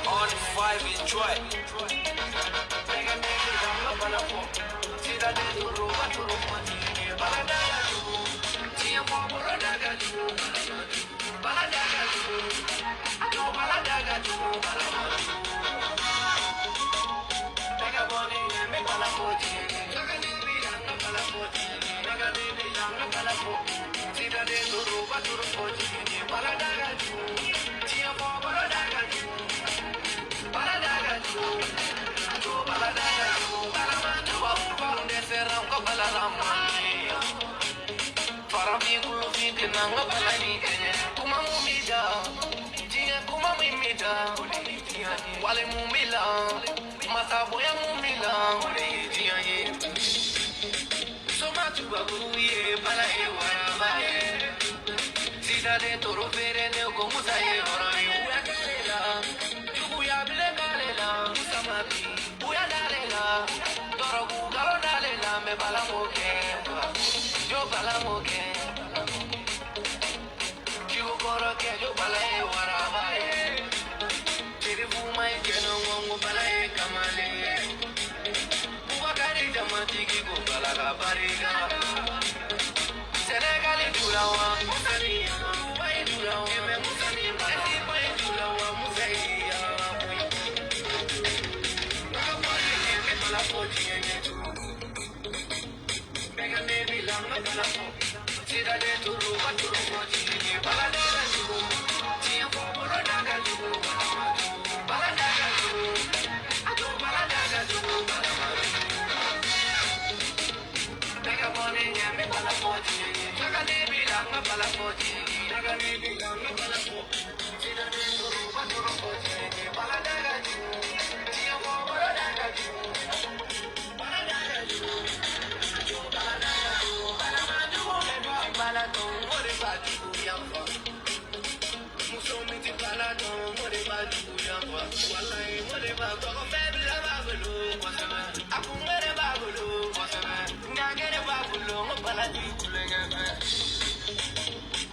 On 5 is joy. Wale mumila, mataboya mumila, so much babuye, balaye warabaye. Sida de toro fere ne ko musaye orani uya kalela, uya bile kalela, musamati, uya dalela, toro galo dalela, me bala moke, yo bala moke. Chigo koro ke yo balaye warabaye. Balaye kamale, Bubakari Jamatiki go balaga bariga. Senegal Dulawa, Musani, Wai Dulawa, Musani, Wai Dulawa, Musai. Nakapali kepala poti yenyetu. Mega nebi langa balapo. Sida de turu baturu poti yenye baladara jugo. Tia poboro daga jugo. Baladaga jugo.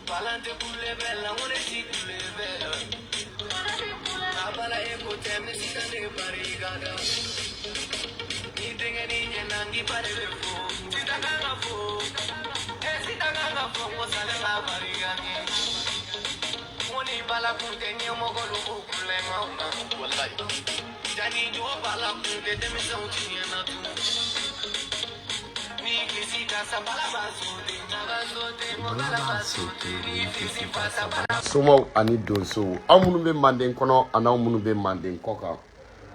Balante pule bella, one si pule bella. Abala e potem si tande barigada. Ni tenga ni nyangi pare befo. Si tanga fo. Si tanga fo mo sale la barigada. Moni bala punte ni mo golu kule ngona. Wallahi. Jani jo bala punte de mi sauti na tu. Somaw ani donso amunu be manden kono ana munu be manden koka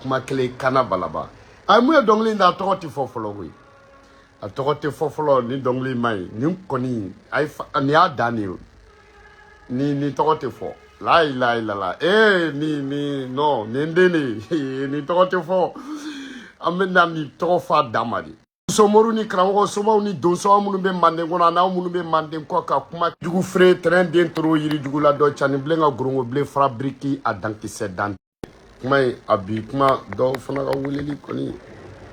kuma kele kana balaba ay mu dongli nda tokoti fofolo wi a tokoti fofolo ni dongli mai ni koni ay ni adani ni tokoti fo la la ni no ni ndeni ni tokoti fo amena ni tofa damadi Somoru ni krango somaw ni donso amunu be manden kono na amunu be manden koka kuma jugu fre train dentro yiri jugu la do chani blenga grongo ble fabriki a danki sedan kuma abi kuma do fana ka wuleli koni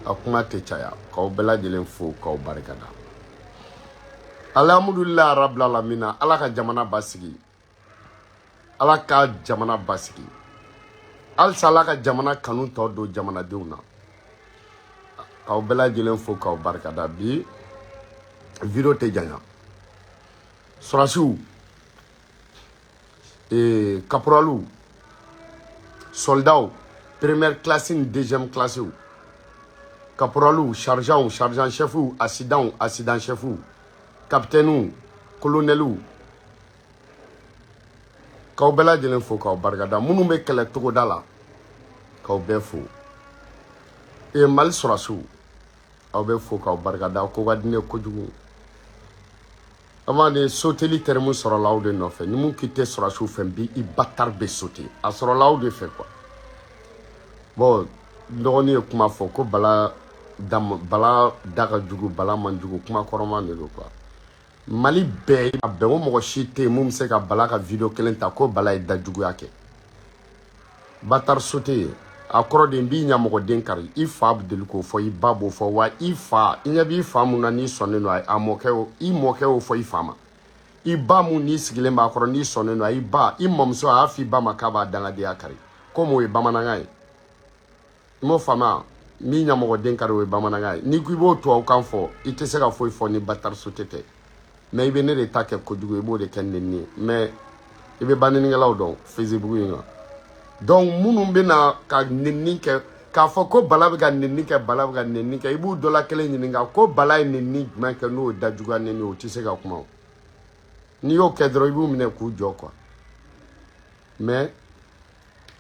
akuma te chaya ka bela jelen fo ka barakada alhamdulillah rabbil alamin ala ka jamana basigi ala ka jamana basigi al sala ka jamana kanu to do jamana deuna ka bela jelen fo ka barakada bi video te janya Sorasiu et caporalou soldat première classe deuxième classe caporalou sergent chef assistant chef capitaine colonel ka bela jelen fo ka barkada munu be kele togo dala ka be fo e mal Sorasiu aw be fo ka barkada ko wadine ko jugu amane soteli terme soro law de no fe ni mun kite Sorasiu fe bi I batar be sauter a soro law de fe quoi bon ndoni kuma fo ko bala daga jugu bala man jugu kuma koroma ne do quoi Mali be abbe mo shite mum se ka bala ka video kelen ta ko bala e da jugu yake batar sauter akoro de mbi nya mo den kari I fa abdel ko fo I babo fo wa I fa nya bi fa mu na ni sonne no I moke o fo I fama I ba mu ni sigile ma akoro ni sonne no I ba I momso afi ba makaba danga de akari comme o ye bamanankan ye i m'o faamuya min ɲamɔgɔden ka di o ye bamanankan ye n'i ko i b'o tubabukan fɔ i tɛ se ka foyi fɔ ni Batarisote tɛ mais i bɛ ne de ta kɛ kojugu i b'o de kɛ nenni ye mais i bɛ banenikɛlaw dɔn Facebook in kan donc minnu bɛ na ka nenni kɛ k'a fɔ ko Bala bɛ ka nenni kɛ Bala bɛ ka nenni kɛ i b'u dɔ la kelen ɲininka ko Bala ye nenni jumɛn kɛ n'o ye dajuguya nenni o tɛ se ka kuma o n'i y'o kɛ dɔrɔn i b'u minɛ k'u jɔ quoi mais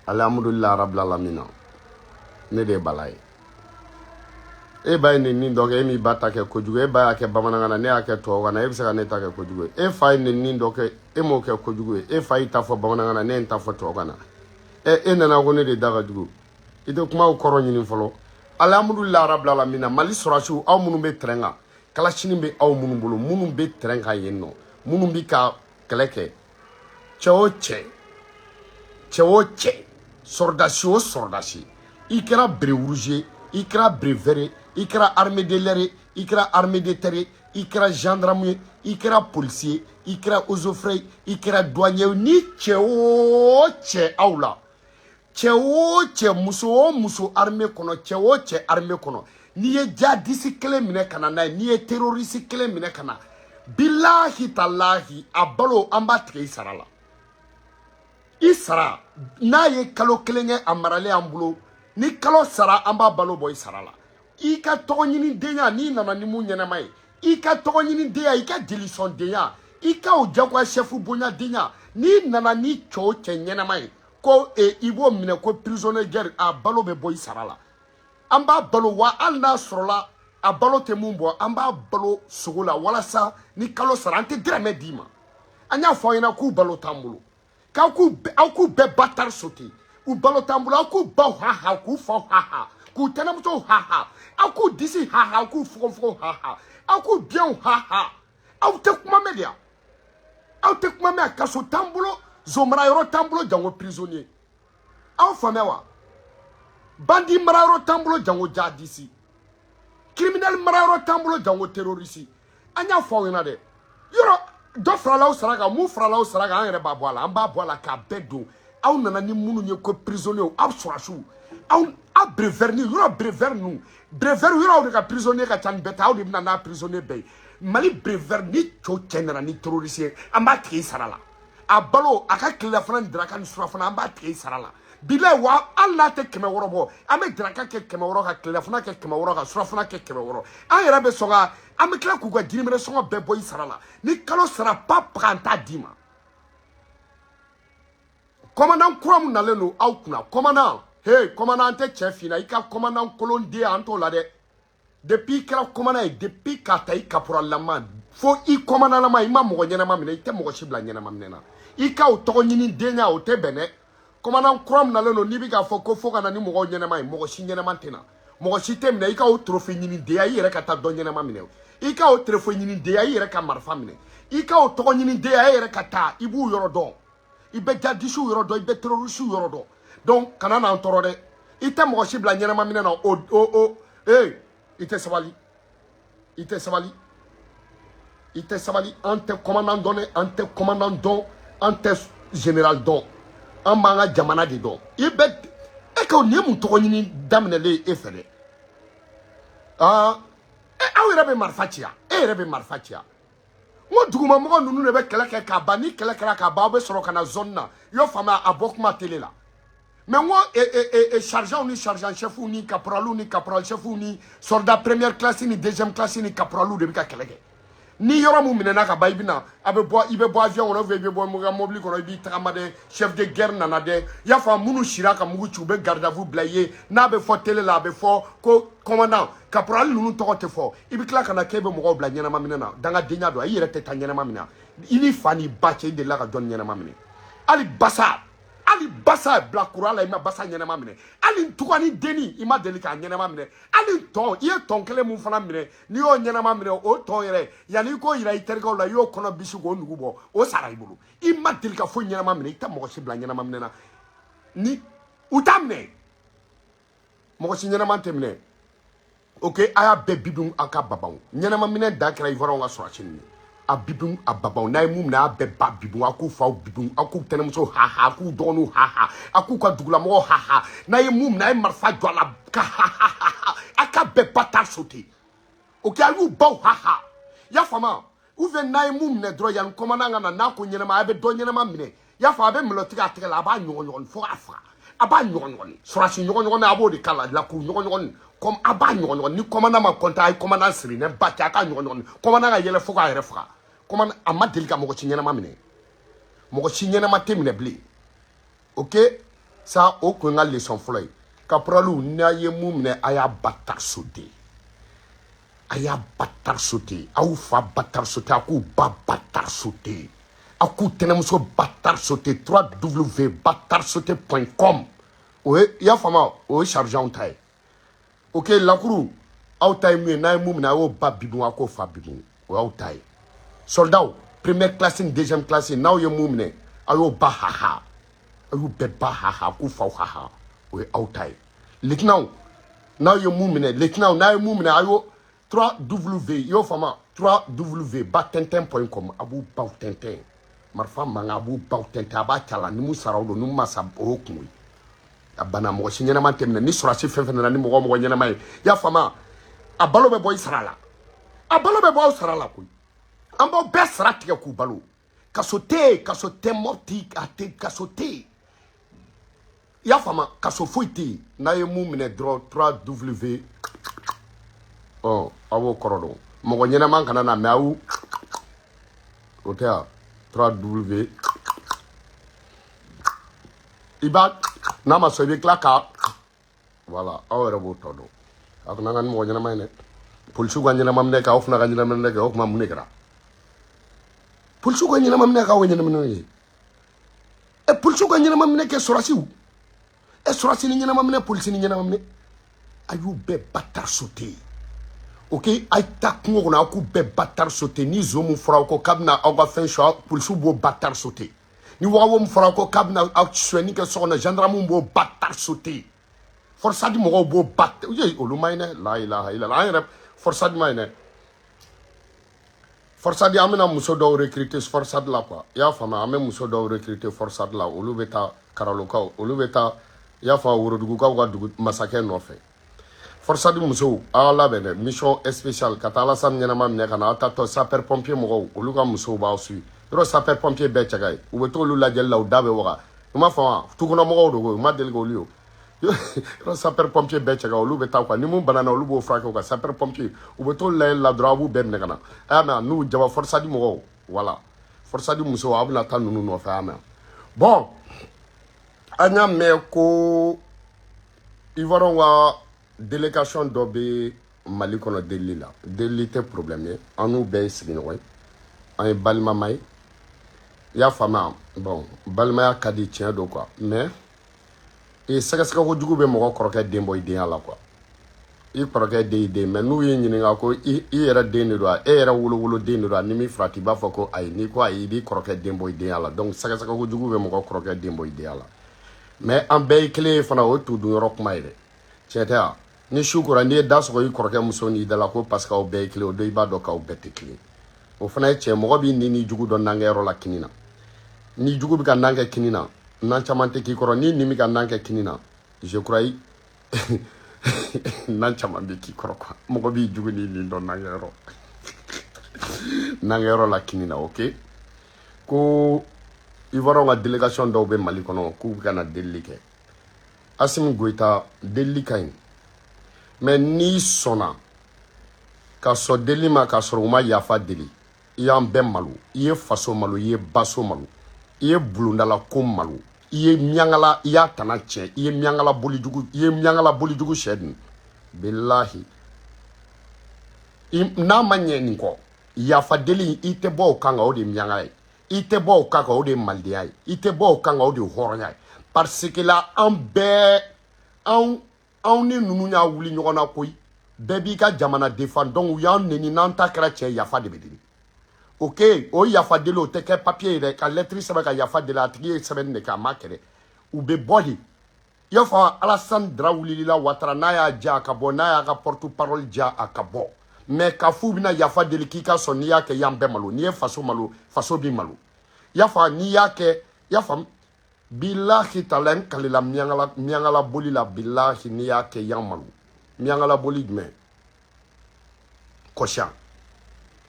alhamdulillah rabbil alamin ne de ye Bala ye e ba ye nenni dɔ kɛ e m'i ba ta kɛ kojugu e ba y'a kɛ bamanankan na ne y'a kɛ tubabukan na e bɛ se ka ne ta kɛ kojugu ye e fa ye nenni dɔ kɛ e m'o kɛ kojugu ye e fa y'i ta fɔ bamanankan na ne ye n ta fɔ tubabukan na e nana ko ne de da ka jugu i tɛ kumaw kɔrɔ ɲini fɔlɔ alhamdulillah rabbil alamin Mali sɔrɔsiw aw minnu bɛ terrain kan kalasini bɛ aw minnu bolo minnu bɛ terrain kan yen nɔ minnu bɛ ka kɛlɛ kɛ cɛ o cɛ sɔrɔdasi o sɔrɔdasi i kɛra bere rouge i kɛra bere vert i kɛra armée de l'air i kɛra armée de terre i kɛra gendarme i kɛra policier i kɛra eaux et foret i kɛra douanier ni cɛ o cɛ aw la cɛ o cɛ muso o muso armée kɔnɔ cɛ o cɛ armée kɔnɔ n'i ye jihadiste kelen minɛ ka na n'a ye n'i ye terroriste kelen minɛ ka na bilahi talahi a balo an b'a tigɛ i sara la i sara n'a ye kalo kelen kɛ a maralen an bolo ni kalo sara an b'a balo bɔ i sara la i ka tɔgɔ ɲini denya n'i nana ni mun ɲɛnama ye i ka tɔgɔ ɲini denya i ka jelisɔn denya i ka o jagoya chef bonya denya n'i nana ni cɛ o cɛ ɲɛnama ye ko i b'o minɛ ko prisonnier guerre a balo bɛ bɔ i sara la an b'a balo wa hali n'a sɔrɔla a balo tɛ mun bɔ an b'a balo sogo la walasa ni kalo sara an tɛ dɛrɛmɛ d'i ma an y'a fɔ aw ɲɛna k'u balo t'an bolo k'aw k'u bɛɛ Batarisote u balo t'an bolo aw k'u baw haha k'u faw haha k'u tɛnɛmusow haha aw k'u disi haha aw k'u fogofogo haha aw k'u biɲɛw haha aw tɛ kuma mɛn de yan aw tɛ kuma mɛn kaso t'an bolo zomarayɔrɔ t'an bolo jango prisonnier aw faamuya wa bandi marayɔrɔ t'an bolo jango jihadiste criminel marayɔrɔ t'an bolo jango terroriste an y'a fɔ aw ɲɛna dɛ yɔrɔ dɔ farala aw sara kan mun farala aw sara kan an yɛrɛ b'a bɔ a la an b'a bɔ a la k'a bɛɛ don aw nana ni minnu ye ko prisonnier aw sɔrɔsiw aw brevert ni yɔrɔ brevert ninnu brevert yɔrɔ aw de ka prisonnier ka ca ni bɛɛ ta aw de bɛna n'a prisonnier bɛɛ ye Mali brevert ni cɛ nana ni terroriste ye an b'a tigɛ i sara la a balo a ka tilelafana ni daraka ni surafana an b'a tigɛ i sara la bilayi wa hali n'a tɛ 100 bɔ an bɛ daraka kɛ 100 ka tilelafana kɛ 100 ka surafana kɛ 100 an yɛrɛ bɛ sɔn ka an bɛ tila k'u ka jiriminɛ sɔngɔ bɛɛ bɔ i sara la ni kalo sara pa an t'a d'i ma commandant kura min nalen don aw kunna commandant hey commandant an tɛ cɛ f'i la i ka commandant kolon den an t'o la dɛ depuis i kɛra commandant ye depuis k'a ta i caporalama fo i commandant i ma mɔgɔ ɲɛnama minɛ i tɛ mɔgɔ si bila ɲɛnama minɛ na i ka o tɔgɔ ɲini denya o tɛ bɛn dɛ commandant kura min nalen don n'i bɛ k'a fɔ ko fo ka na ni mɔgɔ ɲɛnama ye mɔgɔ si ɲɛnama tɛ na mɔgɔ si tɛ minɛ i ka o trophée ɲini denya i yɛrɛ ka taa dɔ ɲɛnama minɛ i ka o trophée ɲini denya i yɛrɛ ka marifa minɛ i ka o tɔgɔ ɲini denya i yɛrɛ ka taa i b'u yɔrɔ dɔn i bɛ jihadistes yɔrɔ dɔn i bɛ terroristes yɔrɔ dɔn donc kana n'an tɔɔrɔ dɛ i tɛ mɔgɔ si bila ɲɛnama minɛ na i tɛ sabali i tɛ sabali i tɛ sabali an tɛ commandant dɔn dɛ an tɛ commandant dɔn an tɛ général dɔn an b'an ka jamana de dɔn i bɛ e ka nin ye mun tɔgɔ ɲini daminɛlen e fɛ dɛ aw yɛrɛ bɛ marifa ci yan e yɛrɛ bɛ marifa ci yan n ko dugumamɔgɔ ninnu de bɛ kɛlɛ kɛ k'a ban ni kɛlɛ kɛra k'a ban aw bɛ sɔrɔ ka na zone na i y'o faamuya a bɔ kuma télé la mais n ko sergents ni sergent chefs ni caporals ni caporal chefs ni soldats première classe ni deuxième classe ni caporals de bɛ ka kɛlɛ kɛ ni yɔrɔ mun minɛna ka ban i bɛna i bɛ bɔ avion kɔnɔ i bɛ bɔ mobili kɔnɔ i b'i tagama dɛ chef de guerre nana dɛ i y'a fɔ minnu sira ka mugu ci u bɛ garde à vue bila i ye n'a bɛ fɔ télé la a bɛ fɔ ko commandant caporal ninnu tɔgɔ tɛ fɔ i bɛ tila ka na k'e bɛ mɔgɔw bila ɲɛnama minɛ na dangadenya don i yɛrɛ tɛ taa ɲɛnama minɛ i ni fa ni ba cɛ i delila ka jɔn ɲɛnama minɛ hali basa bila courant la i ma basa ɲɛnama minɛ hali tugani deni i ma deli k'a ɲɛnama minɛ hali tɔn i ye tɔn kelen mun fana minɛ n'i y'o ɲɛnama minɛ o tɔn yɛrɛ yanni i k'o yira i terikɛw la i y'o kɔnɔ bisi k'o nugu bɔ o sara i bolo i ma deli ka foyi ɲɛnama minɛ i tɛ mɔgɔ si bila ɲɛnama minɛ na ni u t'a minɛ mɔgɔ si ɲɛnama tɛ minɛ ok a y'a bɛɛ bidun a ka babaw ɲɛnama minɛ da kɛra ivoiriyɛnw ka sɔrɔsi ninnu a bibun a babon na mum na be ba bibun aku fa bibun aku tenem so ha ha aku donu ha ha aku ka dugula mo ha ha na mum na marfa jwala ka ha ha aka be bata sauté ok ayu baw ha ha ya fama ou ven na mum ne dro yan komana ngana na ko nyina ma be do nyina ma mine ya fa be mlo tiga tiga la ba nyon fo afa aba nyon sorasi nyon na abo de kala la ku nyon comme aba nyon ni komana ma konta ay komana siri ne ba ta ka nyon komana ga yele fo ga yere fa komana amma delika mo ko nyina ma mine mo ko nyina ma temine bli ok ça o ko ngal leçon floy kapralu na ye mum ne aya batar sauté aya batar sauté au fa batar sauté aku ba batar sauté aku tenemso batar sauté www.batarsauté.com ouais ya fama o chargeant tay ok lakuru au tay mi na mum na o ba bibun ako fa bibun o au tay soldat première classe deuxième classe now ye mum ne ayo ba ha ha ayo be ba ha ha ku fa ha ha o au tay lieutenant now ye mum ne lieutenant na ye mum ne ayo 3W yo fama 3W.batenten.com abu bautenten marfa manga abu bautenten aba chala ni musara do numa sa okun abana mo shinyana man temna ni sorasi fenfena ni mo nyana mai ya fama abalo be boy sarala abalo be boy sarala ko ambo be sarati ku balo kasote morti ate kasote ya fama kasofoiti na ye mumine dro 3W oh awo korodo mo nyana man kana na mawu hotel 3W iba nama so be klaka voilà awere bo todo akuna ngan mo nyana mayne pulsu go nyana mam ne ka ofna ga nyana mam ne ka ofma mu ne kra pulsu go nyana mam ne ka wonyana mam ne e pulsu go nyana mam ne ke sorasi u e sorasi ni nyana mam ne pulsi ni nyana mam ne ayu be batar sauté ok ay tak ngo na ku be batar sauté ni zomu fra ko kabna aga fen sho pulsu bo batar sauté ni wawo mfra ko kabna actuellement que so na gendarme bo batar sauté força di mo bo bat ye olumayne la ilaha illa la força di mayne força di amena muso do recruter força de la quoi ya fama amena muso do recruter força de la olu beta karaloka olu beta ya fa worodugu ka wa dugu masake no fe força di muso ala bene mission spéciale katala sam nyana mam ne kana ta to sapeur pompier mo olu ka muso ba su ro sapeur pompier be chagay u beto lu la jella u dabe waga ma fa tu kono mo do ma del go liyo ro sapeur pompier be chagay olu beta kwa ni mu banana olu bo fraka ko sapeur pompier u beto la drabu ben ne kana ama nu jaba força di mo voilà força di muso abna tanu no fa ama bon anya me ko ivoron wa délégation d'obé Mali kono deli la deli te problème anu be sigino way ay balma may ya fama bon balma ya kadi tien do quoi mais e saka ko jugu be mo ko roke dembo ide ala quoi i roke de ide mais nu yi nyini nga ko i era de ni do e era wolo de ni do ni mi frati ba fako ay ni ko ay di roke dembo ide ala donc saka ko jugu be mo ko roke dembo ide ala mais en be clé fana o tu du rok mayde cheta ni shukura ni da so yi korke musoni dala ko parce que o be clé o do iba do ka o bete clé o fana che mo bi ni jugu do nangero la kinina ni jugu bi ka nange kinina nan chamante ki koro ni mi ka nange kinina je crois nan chamante ki koro ko mo bi jugu ni do nangero nangero la kinina ok ko ivoro nga délégation do be Mali kono ku bi kana delike Assimi Goïta deli kain mais ni sona ka so deli ma ka so ma yafa deli yan ben malu iye faso malu iye baso malu iye bulundala ko malu iye miangala iya tanache iye miangala boli jugu shedin billahi na manye ni ko yafa deli ite bo kanga o de miangala ite bo kanga o de maldiay ite bo kanga o de horonya parce que là en bé on ni nunu nya wuli nyona koy bebi ka jamana défend donc yan neni nanta kratche yafa de bedini ok o yafa de lo te ke papier de ka lettre seba ka yafa de la tri seben de ka makere ou be body yafa Alassane Drawuli la Ouattara na ya ja ka bo na ya ka porte parole ja akabo mais ka fu bina yafa deli k'i ka sɔn n'i y'a kɛ yan bɛɛ malo n'i ye faso malo faso b'i malo yafa n'i y'a kɛ yafa billahi tala n kalila miangala boli la billahi n'i y'a kɛ yan malo miangala boli jumɛn kɔsiyan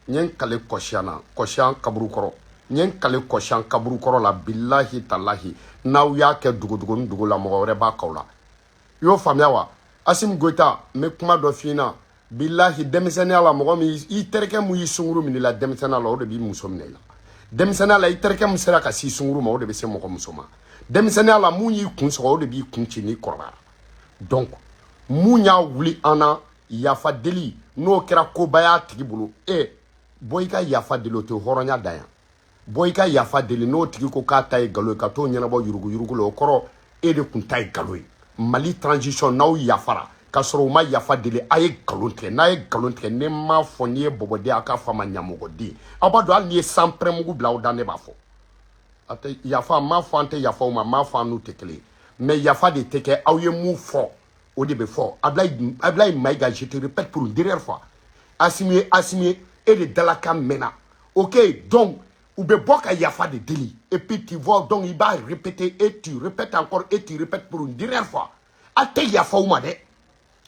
n ye n kale kɔsiyan na kɔsiyan kaburu kɔrɔ n ye n kale kɔsiyan kaburu kɔrɔ la billahi talahi n'aw y'a kɛ dugu la mɔgɔ wɛrɛ b'a kaw la i y'o faamuya wa Assimi Goïta n bɛ kuma dɔ f'i ɲɛna billahi denmisɛnniya la mɔgɔ min i terikɛ mun y'i sunkuru minɛ i la denmisɛnniya la o de b'i muso minɛ i la denmisɛnniya la i terikɛ mun sera ka s'i sunkuru ma o de bɛ se mɔgɔ muso ma denmisɛnniya la mun y'i kun sɔgɔ o de b'i kun ci n'i kɔrɔbayara donc mun y'a wuli an na yafa deli n'o kɛra koba y'a tigi bolo bɔ i ka yafa deli o tɛ hɔrɔnya dan yan bɔ i ka yafa deli n'o tigi ko k'a ta ye nkalon ye ka t'o ɲɛnabɔ yurugu la o kɔrɔ e de kun ta ye nkalon ye Mali transition n'aw yafara k'a sɔrɔ u ma yafa deli a ye nkalon tigɛ n'a ye nkalon tigɛ ne m'a fɔ n'i ye bɔbɔden a k'a fɔ a ma ɲamɔgɔden aw b'a dɔn hali n'i ye sanpɛrɛn mugu bila aw da ne b'a fɔ a tɛ yafa m'a fɔ an tɛ yafa o ma m'a fɔ an n'u tɛ kelen mais yafa de tɛ kɛ aw ye mun fɔ o de bɛ fɔ Ablaye Maïga je te répète pour une dernière fois Assimi et de Dalaka mena ok donc ou be bɔ ka yafa de deli et puis tu vois donc il va répéter et tu répètes encore et tu répètes pour une dernière fois a tɛ yafa o ma dɛ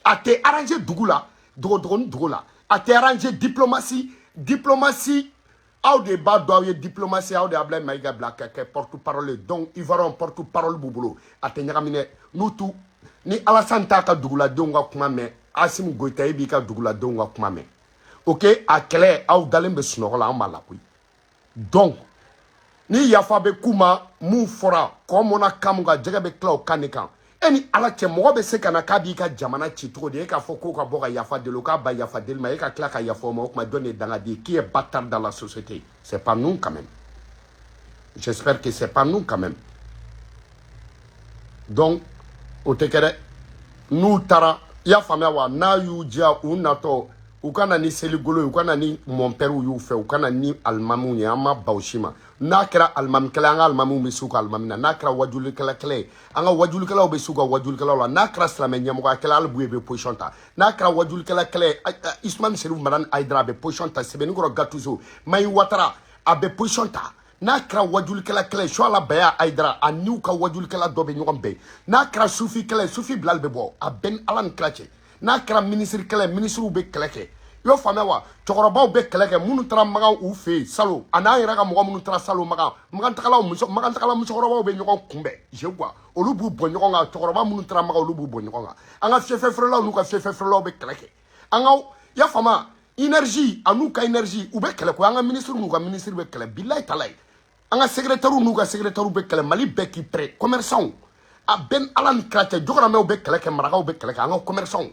a tɛ arranger dugu la dɔgɔdɔgɔnin dugu la a tɛ arranger diplomatie aw de b'a dɔn aw ye diplomatie aw de Ablaye Maïga bila ka kɛ porte-parole donc Ivoirien porte-parole b'u bolo a tɛ ɲagami dɛ n'u tu ni Alassane t'a ka duguladenw ka kuma mɛn Assimi Goïta e b'i ka duguladenw ka kuma mɛn ok a kɛlɛ aw dalen bɛ sunɔgɔ la an b'a la koyi donc ni yafa bɛ k'u ma mun fɔra kɔ mɔna kan mun kan jɛgɛ bɛ tila o kan de kan e ni ala cɛ mɔgɔ bɛ se ka na k'a b'i ka jamana ci cogo di e k'a fɔ k'o ka bɔ ka yafa deli o k'a ba yafa deli ma e ka tila ka yafa o ma o tuma jɔn de ye dangaden qui est bâtard dans la société c'est pas nous quand même j'espère que c'est pas nous quand même donc o tɛ kɛ dɛ n'u taara i y'a faamuya wa n'a y'u diya u natɔ u ka na ni seligolo ye u ka na ni mɔnpɛriw y'u fɛ u ka na ni alimamiw ye an ma ban o si ma n'a kɛra alimamikɛla an ka alimamiw bɛ s'u ka alimami na n'a kɛra wajulikɛla ye an ka wajulikɛlaw bɛ s'u ka wajulikɛlaw la n'a kɛra silamɛ ɲɛmɔgɔyakɛla hali bu ye bɛ position ta n'a kɛra wajulikɛla ye Ismail Serif Madani Aidara a bɛ position ta Sɛbɛnnikɔrɔ Gattuso Mayi Watara a bɛ position ta n'a kɛra wajulikɛla ye Suala Baya Aidara a n'u ka wajulikɛla dɔ bɛ ɲɔgɔn bɛn n'a kɛra sufikɛla ye Sufi Bilal bɛ bɔ a bɛɛ ni Ala ni kira cɛ n'a kɛra minisirikɛla ye minisiriw bɛ kɛlɛ kɛ i y'o faamuya wa cɛkɔrɔbaw bɛ kɛlɛ kɛ minnu taara Magan u fɛ yen salon a n'an yɛrɛ ka mɔgɔ minnu taara salon Magantagala musokɔrɔbaw bɛ ɲɔgɔn kunbɛn je vois olu b'u bɔ ɲɔgɔn kan cɛkɔrɔba minnu taara Magan olu b'u bɔ ɲɔgɔn kan an ka fiyɛfiyɛfeerelaw n'u ka fiyɛfiyɛfeerelaw bɛ kɛlɛ kɛ an ka i y'a faamuya énergie a n'u ka énergie u bɛ kɛlɛ koyi an ka ministre n'u ka ministre bɛ kɛlɛ bilayi talayi an ka secrétaire n'u ka secrétaire bɛ kɛlɛ Mali bɛɛ k'i prêt commerçant a bɛɛ ni Ala ni kira cɛ jɔgɔnamɛw bɛ kɛlɛ kɛ marakaw bɛ kɛlɛ kɛ an ka commerçant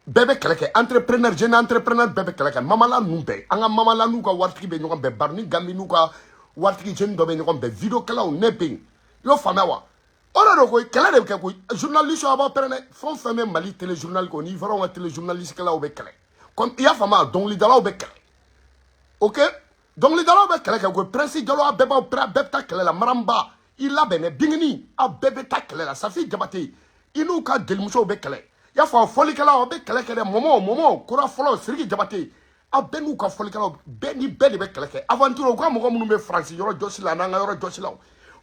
bɛɛ bɛ kɛlɛ kɛ entrepreneur jeune entrepreneur bɛɛ bɛ kɛlɛ kɛ mamala ninnu bɛɛ an ka mamala n'u ka waritigi bɛ ɲɔgɔn bɛn Barni Gambi n'u ka waritigi jeune dɔ bɛ ɲɔgɔn bɛn videokɛlaw ne bɛ yen i y'o faamuya wa o de don koyi kɛlɛ de bɛ kɛ koyi journaliste a b'aw pɛrɛn dɛ fɛn o fɛn bɛ Mali téléjournal kɔ ni Ivoirien ka téléjournaliste kɛlaw bɛ kɛlɛ comme i y'a faamuya dɔnkilidalaw bɛ kɛlɛ ok dɔnkilidalaw bɛ kɛlɛ kɛ koyi Prince Jalo a bɛɛ bɛ taa kɛlɛ la Maramba i labɛn dɛ Bingini a bɛɛ bɛ taa kɛlɛ la Safi Jabate i n'u ka jelimusow bɛ kɛlɛ i y'a fɔ fɔlikɛlaw a bɛ kɛlɛ kɛ dɛ mɔmɔ kora fɔlɔ Sidiki Jabate a bɛɛ n'u ka fɔlikɛlaw bɛɛ ni bɛɛ de bɛ kɛlɛ kɛ aventure u ka mɔgɔ minnu bɛ France yɔrɔ jɔsi la n'an ka yɔrɔ jɔsi la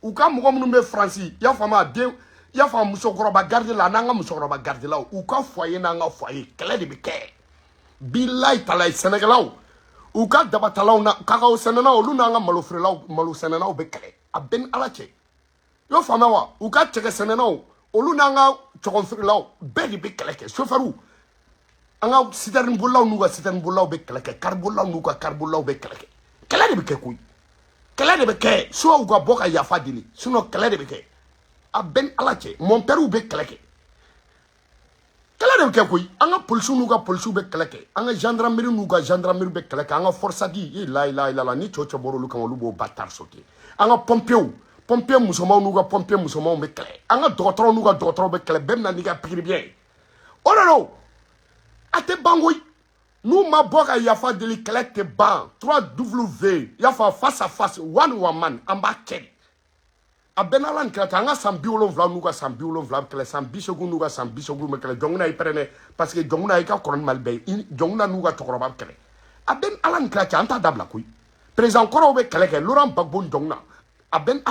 u ka mɔgɔ minnu bɛ France i y'a faamuya den i y'a faamu musokɔrɔba garde la n'an ka musokɔrɔba garde la u ka foyer n'an ka foyer kɛlɛ de bɛ kɛ bilayi talayi sɛnɛkɛlaw u ka dabatalaw na kakao sɛnɛnaw olu n'an ka malofeerelaw malo sɛnɛnaw bɛ kɛlɛ a bɛɛ ni Ala cɛ i y'o faamuya wa u ka cɛkɛ sɛnɛnaw olu n'an ka cɔgɔnfeerelaw bɛɛ de bɛ kɛlɛ kɛ chauffeur an ka citerne bolilaw n'u ka citerne bolilaw bɛ kɛlɛ kɛ car bolilaw n'u ka car bolilaw bɛ kɛlɛ kɛ kɛlɛ de bɛ kɛ koyi kɛlɛ de bɛ kɛ soit u ka bɔ ka yafa deli sinon kɛlɛ de bɛ kɛ a bɛɛ ni Ala cɛ mon père bɛ kɛlɛ kɛ kɛlɛ de bɛ kɛ koyi an ka policiers n'u ka policiers bɛ kɛlɛ kɛ an ka gendarmerie n'u ka gendarmerie bɛ kɛlɛ kɛ an ka forçadi la ilaha illallah ni cɛw bɔra olu kan olu b'o bâtard sauter an ka pompiers musomanw n'u ka pompiers musomanw bɛ kɛlɛ an ka dɔgɔtɔrɔw n'u ka dɔgɔtɔrɔw bɛ kɛlɛ bɛɛ bɛ na n'i ka pikiri biyɛn ye o de don a tɛ ban koyi n'u ma bɔ ka yafa deli kɛlɛ tɛ ban 3W yafa face à face one man an b'a kɛ de a ben alan krata anga san biolon vla nuga san biolon vla kele san bisogu nuga san bisogu me kele jongna i prene parce que jongna i ka koron malbe jongna nuga tokoroba kele a ben alan krata anta dabla kuy président koro be kele ke Laurent Gbagbo jongna a ben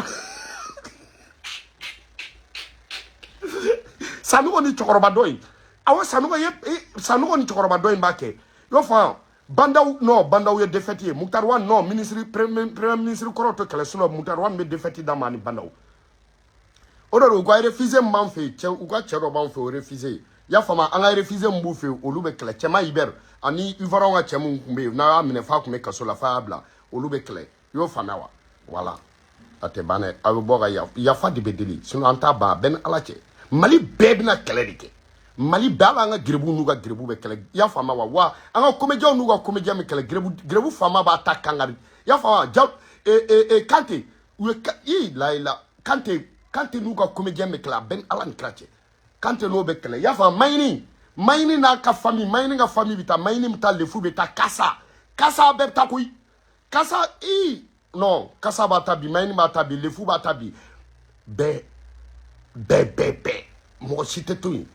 sanugo ni tokoroba doy awa sanugo ye sanugo ni tokoroba doy mbake yo fa bandaw non bandaw ye défaité Moukhtar Wane non ministre premier ministre koro to kele suno Moukhtar Wane be défaité dans mani bandaw odoro ou refusé manfe che ou ka chero banfe o refusé ya fama anga refusé mbufe olube kele chema iber ani ivaronga chemu kumbe na amine fa kume kasola fa abla olube kele yo fama wa voilà ate bane abuboga ya fa de bedeli sino anta ba ben alache mali bebna kele dike mali bala nga grebu nuga grebu be kele ya fama wa anga comédien nuga comédien me kele grebu fama ba attaquanga ya fama jaw kante ou la kante nuga comédien me kele ben alan krache kante no be kele ya fama maini na ka famille maini nga famille bita maini mta le fu beta kasa be ta kuy kasa non kasa ba tabi maini ba tabi le fu ba tabi be mo cité tout.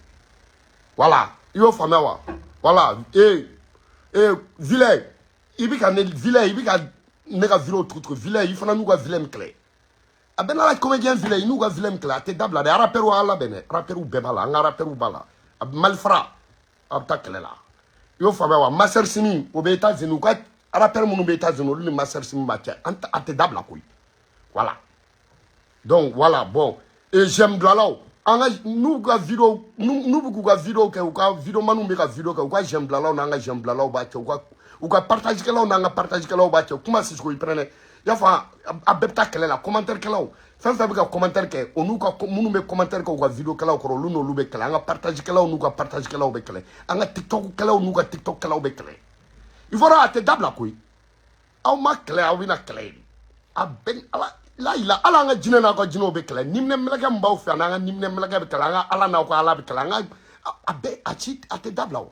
Voilà, yo fama wa. Voilà, vilain. Ibika ne vilain, ibika nega vilo truc vilain, il fana nuga vilain clé. A ben la comédien vilain, nuga vilain clé, te dabla de rapperu ala bene, rapperu bebala, nga rapperu bala. Malfra abta clé là. Yo fama wa, master simi au États-Unis ka rapperu munu be États-Unis, le master simi match, anta te dabla koy. Voilà. Donc voilà, bon, et j'aime de là. Anga nous ga vidéo nous ga vidéo ke ka vidéo manu me ka vidéo ke ka j'aime blala on anga j'aime blala ba che ou ka partage ke la on anga partage ke la ba che comment si ko iprene ya fa abeta kele la commentaire ke la fa ka commentaire ke onu ka munu me commentaire ke ka vidéo ke la ko lu no lu be kele anga partage ke la onu ka partage ke la be kele anga tiktok ke la onu ka tiktok ke la be kele il faut ra te dabla koy aw ma kele aw bina kele a ben ala la ila ala nga jine na ko jino be kala nimne melaga mbaw fi na nga nimne melaga be kala nga ala na ko ala be kala nga abe achi ate dabla o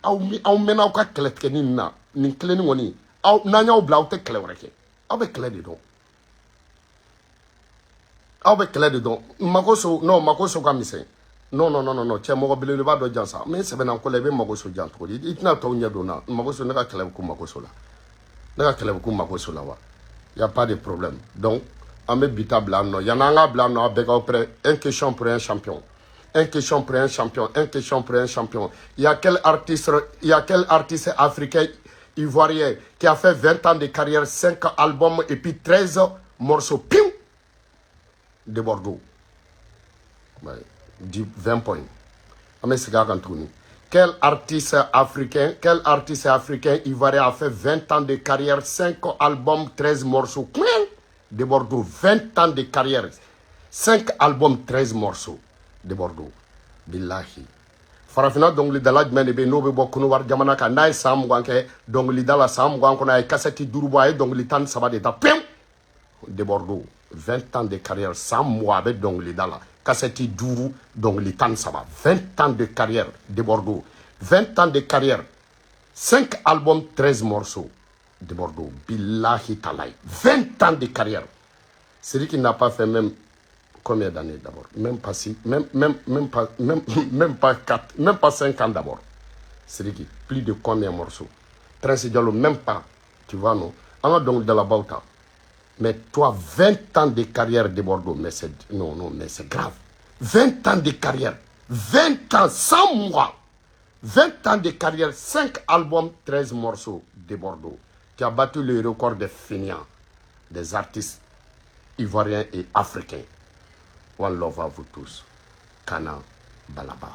aw mena ko kala ke ninna nin kele ni woni aw na nya o bla o te kele wreke aw be kele de do makoso ka mise non che mo bele le ba do jansa mais se bena ko le be makoso jan to itna to nya do na makoso na ka kele ko makoso la na ka kele ko makoso la wa. Il n'y a pas de problème. Donc, on met Bita Blano. Il y en a un Blano avec un question pour un champion. Un question pour un champion. Un question pour un champion. Il y a quel artiste africain ivoirien qui a fait 20 ans de carrière, 5 albums et puis 13 morceaux. Pium de Bordeaux. 20 points. On met ce gars en tourne. Quel artiste africain ivoirien a fait 20 ans de carrière, 5 albums, 13 morceaux de Bordeaux. 20 ans de carrière, 5 albums, 13 morceaux de Bordeaux. Billahi. Farafina dongli dala jumɛn de bɛ n'o bɛ bɔ Kɔnɔwari jamana kan n'a ye san 20 kɛ dongli dala san 20 kɔnɔ a ye kasɛti 5 bɔ a ye dongli 13 de ta pewu de Bordeaux. 20 ans de carrière, 100 mois avec dongli dala. Kaseti Dourou, donc les temps ça va. 20 ans de carrière de Bordeaux. 20 ans de carrière. 5 albums, 13 morceaux de Bordeaux. Billahi Talay. 20 ans de carrière. C'est lui qui n'a pas fait même combien d'années d'abord? Même pas 5 ans d'abord. C'est lui qui, plus de combien de morceaux? Prince Diallo, même pas. Tu vois, non? On a donc de la Bauta. Mais toi, 20 ans de carrière de Bordeaux, mais c'est mais c'est grave. 20 ans de carrière, 20 ans, 100 mois, 20 ans de carrière, 5 albums, 13 morceaux de Bordeaux. Tu as battu le record des fainéants, des artistes ivoiriens et africains. One love à vous tous. Kana Balaba.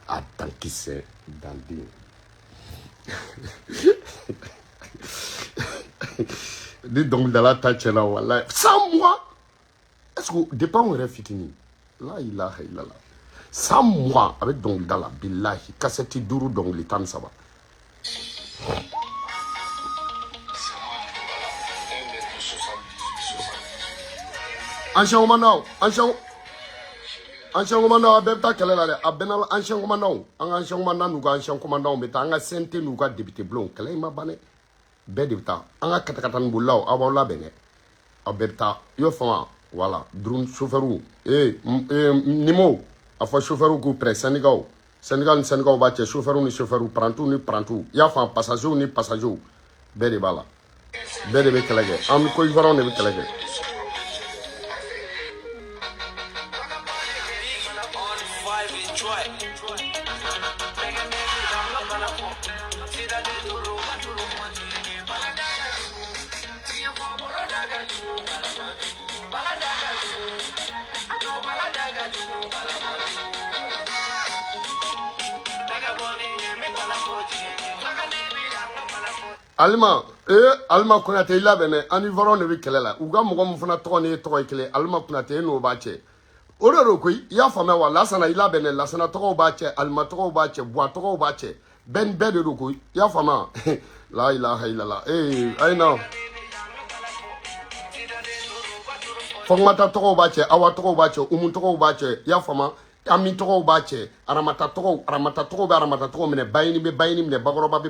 Atankise Dandi. Dis donc dans la tâche là, voilà. 100 mois. Est-ce que dépend où est fini? Là, il a. 100 mois avec donc dans la billahi. Cassette duru donc les temps ça va. Ancien commandant, abeta kele la abenal ancien commandant, ancien commandant nous ancien commandant mais tanga sente nous ga député blond kele ma bané be debta anga katakatan bulaw awala bene Alberta, yo fama, voilà, drone chauffeur Nimo, a fait chauffeur ou près Sénégal. Sénégal, bâti, chauffeur ni chauffeur, prend tout. Y a fait passager ni passager. Belle bala. Belle be kelege. Am ko ivoron ne be kelege. Alma Konate ila bene ani voron ne be kelela uga mogo mu fana to ne to kele Alma Konate no ba che ororo ko ya fama wa lasana ila bene lasana to ba che Alma to ba che bwa to ba che ben bede ro ko ya fama la ilaha illallah I know Fogmata to ba che awa to ba che umun to ba che ya fama Ami togo bache aramata togo mene bayini mene bagoroba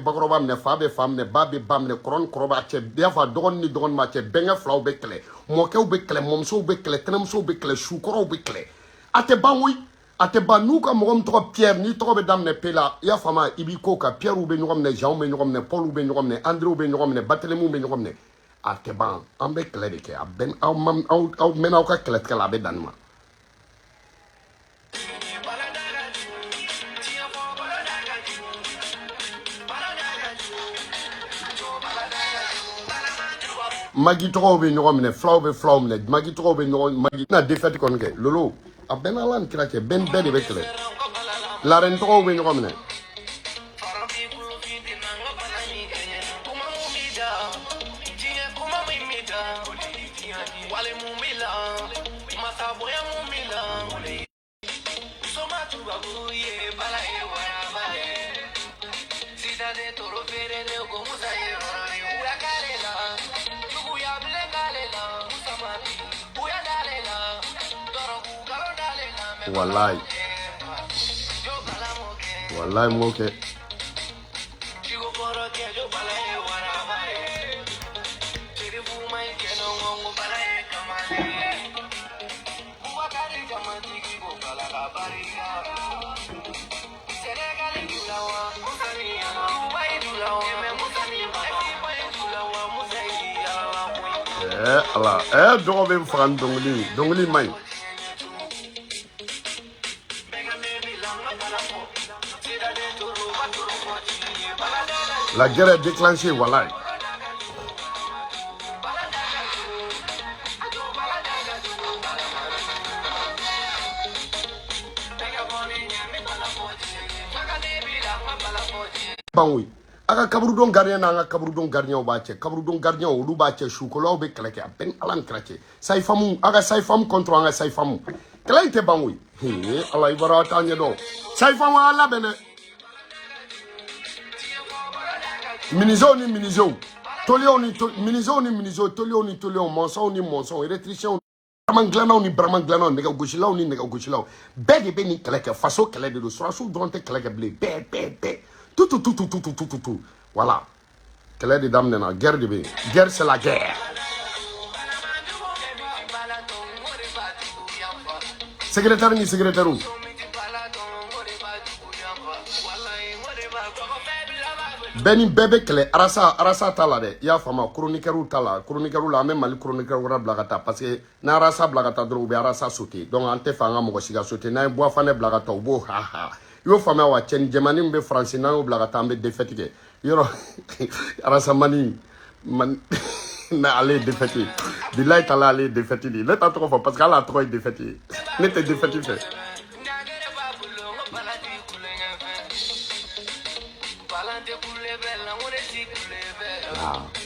mene fabe famne babe bamne kron kroba che biafa dogon ni dogon mache benga flaw bekle mokew bekle momso bekle tenamso bekle shukoro bekle ate banuka mogom togo Pierre ni togo be damne pela ya fama ibiko ka Pierre ou be nyomne Jean be nyomne Paul ou be nyomne André ou be nyomne Barthélemy be nyomne ate ban ambe kle de ke aben au mena ka kle kala be danma Magi togo be nyogo mene flaw mene magi togo be nyogo magi na défaite kon ke lolo a ben alan krake ben be de bekle la ren togo be nyogo mene Wallahi moke Allah dogo be fran dongli mai La guerre est déclenchée, voilà. Bangoui. Aka kabrudon gardien na kabrudon gardien o bache kabrudon gardien o lu bache chocolat be kleke ben alan krake sai famu aga sai fam contre anga sai famu klaite bangoui ala ibara tanya do sai famu ala bene Minizo Tolioni monsong électricien Bramanglano nega gauchilao bede beni keleke faso kele de surasu dronte keleke blé bé tout voilà kele de dame na guerre de bé guerre c'est la guerre secrétaire Beni bebe kele arasa tala de ya fama chroniqueur la même mal chroniqueur blagata parce que na arasa blagata dro be arasa sauté donc ante fanga mo siga sauté na bois fane blagata bo ha yo fama wa chen jemani be français na blagata be défaité yoro arasa mani man na aller défaité billahi tala aller défaité ne ta trop parce qu'elle a trop défaité ne te défaité fait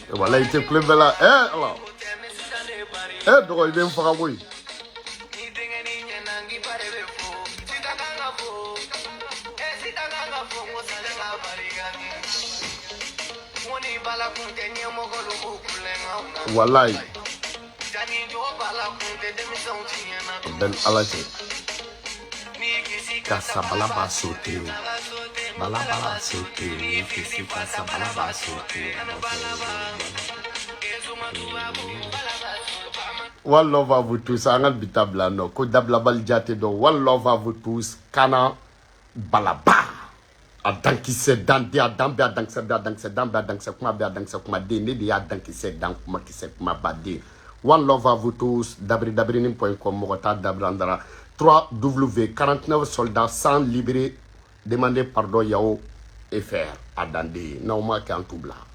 Voilà, il était plus belle là. Alors. Donc il vient faire un bruit. Voilà. Ben Alaché. Casa balaba sauté. Balaba sauté. Casa balaba sauté. One love à vous tous. Angal bitabla no. Ko dabla baljate do. One love à vous tous. Kana balaba. Adan qui se dan de adan be adan se be adan se dan be adan se kuma be adan se kuma de ne de adan qui se dan kuma qui se kuma bade. One love à vous tous. Dabrinim.com mogota dabrandara. 3W 49 soldats sans libérer. Demander pardon yao et faire. Adande. Non ma kan tout bla.